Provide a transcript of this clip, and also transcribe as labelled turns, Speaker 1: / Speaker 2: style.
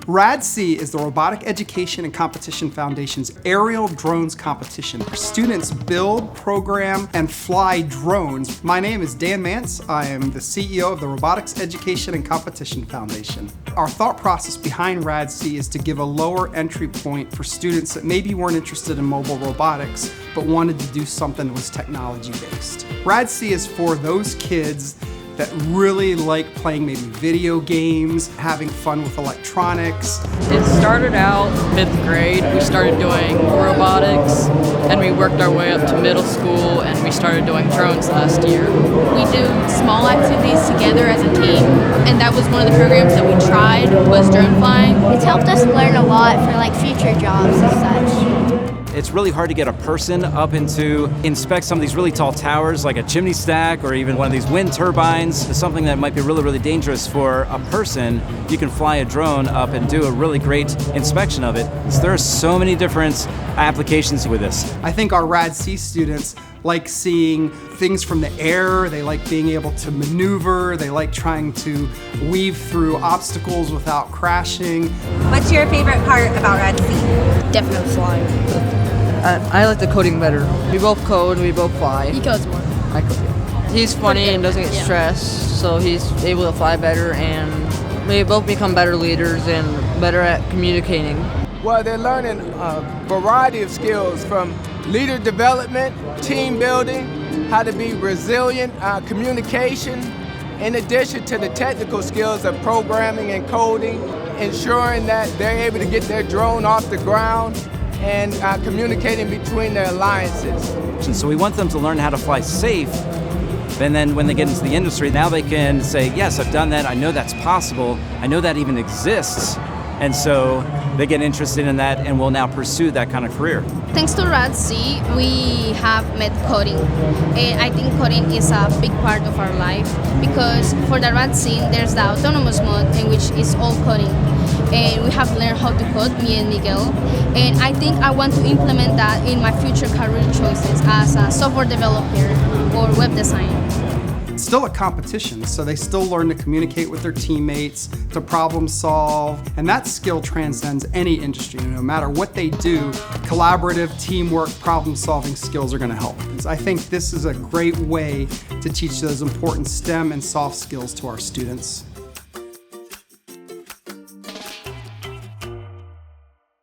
Speaker 1: RADC is the Robotic Education and Competition Foundation's aerial drones competition, where students build, program, and fly drones. My name is Dan Mance. I am the CEO of the Robotics Education and Competition Foundation. Our thought process behind RADC is to give a lower entry point for students that maybe weren't interested in mobile robotics, but wanted to do something that was technology-based. RADC is for those kids that really like playing maybe video games, having fun with electronics.
Speaker 2: It started out 5th grade. We started doing robotics, and we worked our way up to middle school, and we started doing drones last year.
Speaker 3: We do small activities together as a team, and that was one of the programs that we tried, was drone flying.
Speaker 4: It's helped us learn a lot for like future jobs and such.
Speaker 5: It's really hard to get a person up into inspect some of these really tall towers like a chimney stack or even one of these wind turbines. It's something that might be really, really dangerous for a person. You can fly a drone up and do a really great inspection of it. So there are so many different applications with this.
Speaker 1: I think our RADC students like seeing things from the air, they like being able to maneuver, they like trying to weave through obstacles without crashing.
Speaker 6: What's your favorite part about RADC?
Speaker 3: Definitely flying.
Speaker 2: I like the coding better. We both code and we both fly.
Speaker 3: He codes more.
Speaker 2: I code. He's funny and doesn't get stressed, so he's able to fly better, and we both become better leaders and better at communicating.
Speaker 7: Well, they're learning a variety of skills from leader development, team building, how to be resilient, communication, in addition to the technical skills of programming and coding, ensuring that they're able to get their drone off the ground and communicating between their alliances.
Speaker 5: And so we want them to learn how to fly safe, and then when they get into the industry, now they can say, yes, I've done that, I know that's possible, I know that even exists, and so they get interested in that and will now pursue that kind of career.
Speaker 3: Thanks to RADC, we have met coding, and I think coding is a big part of our life, because for the RADC, there's the autonomous mode in which it's all coding, and we have learned how to code, me and Miguel, and I think I want to implement that in my future career choices as a software developer or web designer.
Speaker 1: It's still a competition, so they still learn to communicate with their teammates, to problem solve, and that skill transcends any industry. No matter what they do, collaborative, teamwork, problem-solving skills are going to help. I think this is a great way to teach those important STEM and soft skills to our students.